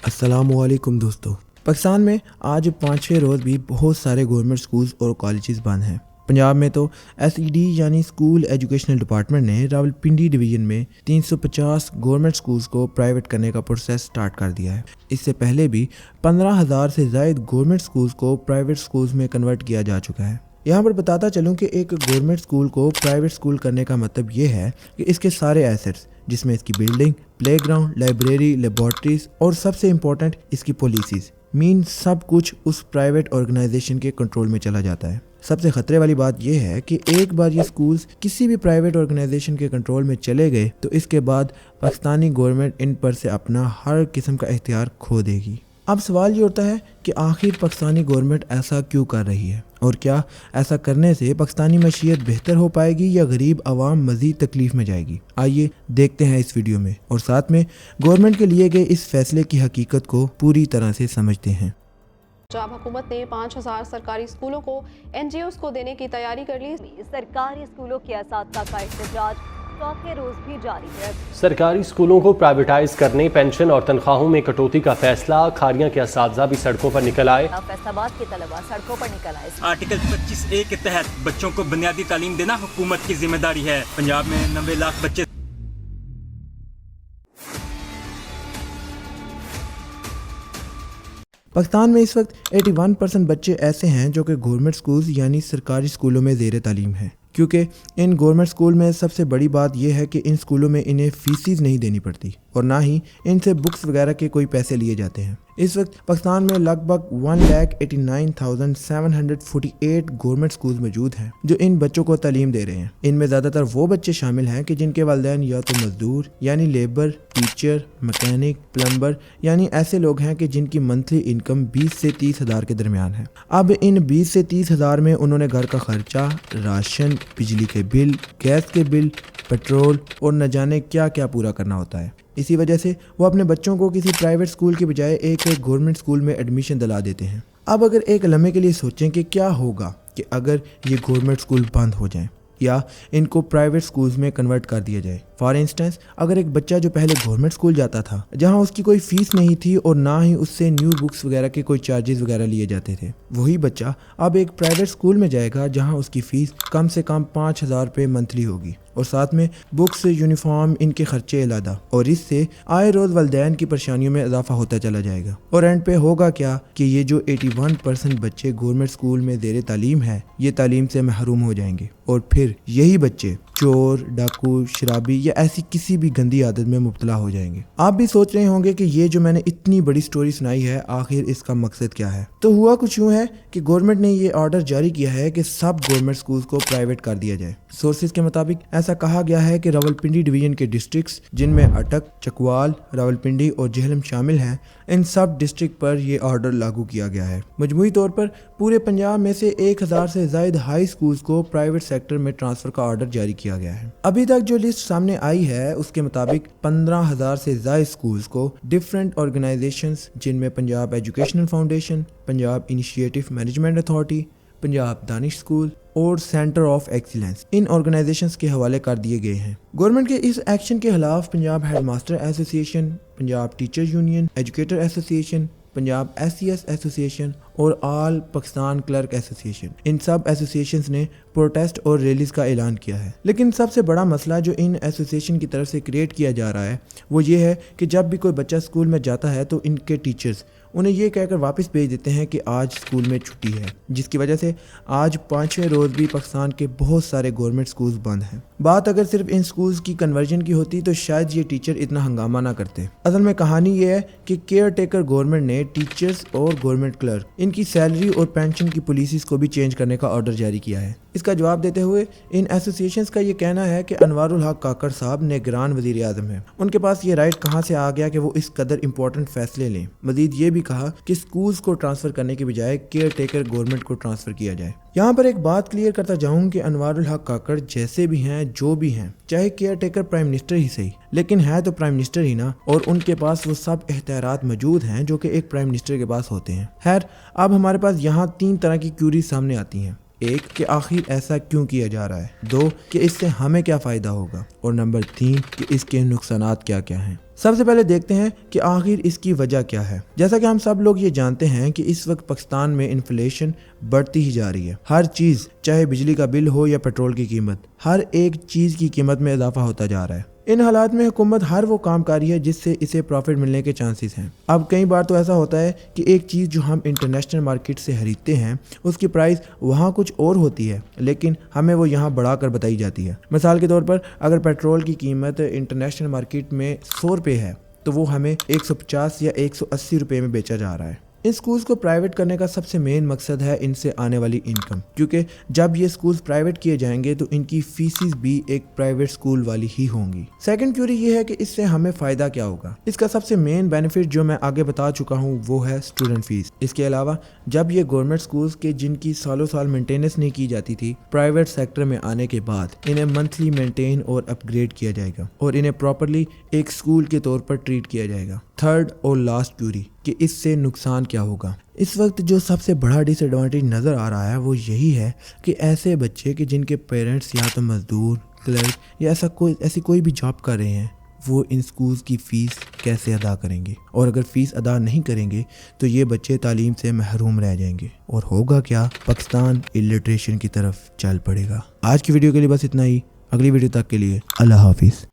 السلام علیکم دوستو، پاکستان میں آج 5-6 روز بھی بہت سارے گورنمنٹ سکولز اور کالجز بند ہیں۔ پنجاب میں تو ایس ای ڈی یعنی اسکول ایجوکیشنل ڈپارٹمنٹ نے راولپنڈی ڈویژن میں 350 گورنمنٹ سکولز کو پرائیویٹ کرنے کا پروسیس سٹارٹ کر دیا ہے۔ اس سے پہلے بھی 15,000 سے زائد گورنمنٹ سکولز کو پرائیویٹ سکولز میں کنورٹ کیا جا چکا ہے۔ یہاں پر بتاتا چلوں کہ ایک گورنمنٹ سکول کو پرائیویٹ سکول کرنے کا مطلب یہ ہے کہ اس کے سارے ایسٹس، جس میں اس کی building, play ground, library, laboratories اور سب سے امپورٹنٹ اس کی پالیسیز، سب کچھ اس پرائیویٹ آرگنائزیشن کے کنٹرول میں چلا جاتا ہے۔ سب سے خطرے والی بات یہ ہے کہ ایک بار یہ سکولز کسی بھی پرائیویٹ آرگنائزیشن کے کنٹرول میں چلے گئے تو اس کے بعد پاکستانی گورنمنٹ ان پر سے اپنا ہر قسم کا اختیار کھو دے گی۔ اب سوال یہ اٹھتا ہے کہ آخر پاکستانی گورنمنٹ ایسا کیوں کر رہی ہے، اور کیا ایسا کرنے سے پاکستانی معیشت بہتر ہو پائے گی یا غریب عوام مزید تکلیف میں جائے گی؟ آئیے دیکھتے ہیں اس ویڈیو میں، اور ساتھ میں گورنمنٹ کے لیے گئے اس فیصلے کی حقیقت کو پوری طرح سے سمجھتے ہیں۔ پنجاب حکومت نے 5,000 سرکاری اسکولوں کو این جی اوز کو دینے کی تیاری کر لی۔ سرکاری اسکولوں کے اساتذہ کا احتجاج چوتھے روز بھی جاری ہے۔ سرکاری اسکولوں کو پرائیویٹائز کرنے، پینشن اور تنخواہوں میں کٹوتی کا فیصلہ، کھاریاں کے اساتذہ بھی سڑکوں پر نکل آئے۔ فیصل آباد کے طلباء سڑکوں پر نکل آئے۔ آرٹیکل 25A کے تحت بچوں کو بنیادی تعلیم دینا حکومت کی ذمہ داری ہے۔ پنجاب میں 90 لاکھ بچے پاکستان میں اس وقت 81% بچے ایسے ہیں جو کہ گورنمنٹ سکولز یعنی سرکاری اسکولوں میں زیر تعلیم ہیں، کیونکہ ان گورنمنٹ سکول میں سب سے بڑی بات یہ ہے کہ ان سکولوں میں انہیں فیسز نہیں دینی پڑتی اور نہ ہی ان سے بکس وغیرہ کے کوئی پیسے لیے جاتے ہیں۔ اس وقت پاکستان میں لگ بھگ 1,89,748 گورنمنٹ سکولز موجود ہیں جو ان بچوں کو تعلیم دے رہے ہیں۔ ان میں زیادہ تر وہ بچے شامل ہیں کہ جن کے والدین یا تو مزدور یعنی لیبر، ٹیچر، مکینک، پلمبر یعنی ایسے لوگ ہیں کہ جن کی منتھلی انکم 20 سے 30 ہزار کے درمیان ہے۔ اب ان 20 سے 30 ہزار میں انہوں نے گھر کا خرچہ، راشن، بجلی کے بل، گیس کے بل، پیٹرول اور نہ جانے کیا کیا پورا کرنا ہوتا ہے۔ اسی وجہ سے وہ اپنے بچوں کو کسی پرائیویٹ سکول کے بجائے ایک گورنمنٹ سکول میں ایڈمیشن دلا دیتے ہیں۔ اب اگر ایک لمحے کے لیے سوچیں کہ کیا ہوگا کہ اگر یہ گورنمنٹ سکول بند ہو جائیں یا ان کو پرائیویٹ سکولز میں کنورٹ کر دیا جائے۔ فار انسٹنس، اگر ایک بچہ جو پہلے گورنمنٹ سکول جاتا تھا جہاں اس کی کوئی فیس نہیں تھی اور نہ ہی اس سے نیو بکس وغیرہ کے کوئی چارجز وغیرہ لیے جاتے تھے، وہی بچہ اب ایک پرائیویٹ سکول میں جائے گا جہاں اس کی فیس کم سے کم 5,000 روپے منتھلی ہوگی، اور ساتھ میں بکس، یونیفارم، ان کے خرچے علیحدہ، اور اس سے آئے روز والدین کی پریشانیوں میں اضافہ ہوتا چلا جائے گا۔ اور اینڈ پہ ہوگا کیا کہ یہ جو 81% بچے گورنمنٹ سکول میں زیر تعلیم ہے یہ تعلیم سے محروم ہو جائیں گے، اور پھر یہی بچے چور، ڈاکو، شرابی یا ایسی کسی بھی گندی عادت میں مبتلا ہو جائیں گے۔ آپ بھی سوچ رہے ہوں گے کہ یہ جو میں نے اتنی بڑی سٹوری سنائی ہے آخر اس کا مقصد کیا ہے؟ تو ہوا کچھ یوں ہے کہ گورنمنٹ نے یہ آرڈر جاری کیا ہے کہ سب گورنمنٹ سکولز کو پرائیویٹ کر دیا جائے۔ سورسز کے مطابق ایسا کہا گیا ہے کہ راولپنڈی ڈویژن کے ڈسٹرکٹس جن میں اٹک، چکوال، راولپنڈی اور جہلم شامل ہیں، ان سب ڈسٹرکٹ پر یہ آرڈر لاگو کیا گیا ہے۔ مجموعی طور پر پورے پنجاب میں سے 1,000 سے زائد ہائی سکولز کو پرائیویٹ سیکٹر میں ٹرانسفر کا آرڈر جاری کیا گیا ہے۔ ابھی تک جو لسٹ سامنے آئی ہے اس کے مطابق 15,000 سے زائد سکولز کو ڈفرینٹ آرگنائزیشنز جن میں Punjab educational foundation, Punjab initiative management authority, Punjab Danish school اور سینٹر آف ایکسیلنس، ان آرگنائزیشنز کے حوالے کر دیے گئے ہیں۔ گورنمنٹ کے اس ایکشن کے خلاف پنجاب ہیڈ ماسٹر ایسوسی ایشن، پنجاب ٹیچر یونین، ایجوکیٹر ایسوسی ایشن، پنجاب ایس سی ایس ایسوسی ایشن اور آل پاکستان کلرک ایسوسی ایشن، ان سب ایسوسی ایشنز نے پروٹیسٹ اور ریلیز کا اعلان کیا ہے۔ لیکن سب سے بڑا مسئلہ جو ان ایسوسی ایشن کی طرف سے کریٹ کیا جا رہا ہے وہ یہ ہے کہ جب بھی کوئی بچہ اسکول میں جاتا ہے تو ان کے ٹیچرز انہیں یہ کہہ کر واپس بھیج دیتے ہیں کہ آج اسکول میں چھٹی ہے، جس کی وجہ سے آج 5-6 روز بھی پاکستان کے بہت سارے گورنمنٹ سکولز بند ہیں۔ بات اگر صرف ان سکولز کی کنورژن کی ہوتی تو شاید یہ ٹیچر اتنا ہنگامہ نہ کرتے۔ اصل میں کہانی یہ ہے کہ کیئر ٹیکر گورنمنٹ نے ٹیچرز اور گورنمنٹ کلرک ان کی سیلری اور پینشن کی پالیسیز کو بھی چینج کرنے کا آرڈر جاری کیا ہے۔ اس کا جواب دیتے ہوئے ان ایسوسی ایشنز کا یہ کہنا ہے کہ انوار الحق کاکڑ صاحب نگران وزیر اعظم ہیں، ان کے پاس یہ رائٹ کہاں سے آ گیا کہ وہ اس قدر امپورٹنٹ فیصلے لیں۔ مزید یہ بھی کہا کہ سکولز کو ٹرانسفر کرنے کے بجائے کیئر ٹیکر گورنمنٹ کو ٹرانسفر کیا جائے۔ یہاں پر ایک بات کلیئر کرتا جاؤں کہ انوار الحق کاکڑ جیسے بھی ہیں، جو بھی ہیں، چاہے کیئر ٹیکر پرائم منسٹر ہی صحیح، لیکن ہے تو پرائم منسٹر ہی نا، اور ان کے پاس وہ سب اختیارات موجود ہیں جو کہ ایک پرائم منسٹر کے پاس ہوتے ہیں۔ خیر، اب ہمارے پاس یہاں 3 طرح کی کیوریز سامنے آتی ہیں۔ ایک کہ آخر ایسا کیوں کیا جا رہا ہے، دو کہ اس سے ہمیں کیا فائدہ ہوگا، اور نمبر 3 کہ اس کے نقصانات کیا کیا ہیں۔ سب سے پہلے دیکھتے ہیں کہ آخر اس کی وجہ کیا ہے۔ جیسا کہ ہم سب لوگ یہ جانتے ہیں کہ اس وقت پاکستان میں انفلیشن بڑھتی ہی جا رہی ہے۔ ہر چیز، چاہے بجلی کا بل ہو یا پیٹرول کی قیمت، ہر ایک چیز کی قیمت میں اضافہ ہوتا جا رہا ہے۔ ان حالات میں حکومت ہر وہ کام کر رہی ہے جس سے اسے پروفٹ ملنے کے چانسز ہیں۔ اب کئی بار تو ایسا ہوتا ہے کہ ایک چیز جو ہم انٹرنیشنل مارکیٹ سے خریدتے ہیں اس کی پرائس وہاں کچھ اور ہوتی ہے، لیکن ہمیں وہ یہاں بڑھا کر بتائی جاتی ہے۔ مثال کے طور پر اگر پیٹرول کی قیمت انٹرنیشنل مارکیٹ میں 100 روپے ہے تو وہ ہمیں 150 یا 180 روپے میں بیچا جا رہا ہے۔ ان سکولز کو پرائیویٹ کرنے کا سب سے مین مقصد ہے ان سے آنے والی انکم، کیونکہ جب یہ سکولز پرائیویٹ کیے جائیں گے تو ان کی فیسز بھی ایک پرائیویٹ سکول والی ہی ہوں گی۔ سیکنڈ کیوری یہ ہے کہ اس سے ہمیں فائدہ کیا ہوگا۔ اس کا سب سے مین بینیفٹ جو میں آگے بتا چکا ہوں وہ ہے اسٹوڈنٹ فیس۔ اس کے علاوہ جب یہ گورنمنٹ سکولز کے جن کی سالوں سال مینٹیننس نہیں کی جاتی تھی، پرائیویٹ سیکٹر میں آنے کے بعد انہیں منتھلی مینٹین اور اپ گریڈ کیا جائے گا اور انہیں پراپرلی ایک سکول کے طور پر ٹریٹ کیا جائے گا۔ تھرڈ اور لاسٹ کیوری کہ اس سے نقصان کیا ہوگا۔ اس وقت جو سب سے بڑا ڈس ایڈوانٹیج نظر آ رہا ہے وہ یہی ہے کہ ایسے بچے کہ جن کے پیرنٹس یا تو مزدور، کلرک یا ایسی کوئی بھی جاب کر رہے ہیں، وہ ان سکولز کی فیس کیسے ادا کریں گے؟ اور اگر فیس ادا نہیں کریں گے تو یہ بچے تعلیم سے محروم رہ جائیں گے، اور ہوگا کیا؟ پاکستان الٹریشن کی طرف چل پڑے گا۔ آج کی ویڈیو کے لیے بس اتنا ہی۔ اگلی ویڈیو تک کے لیے اللہ حافظ۔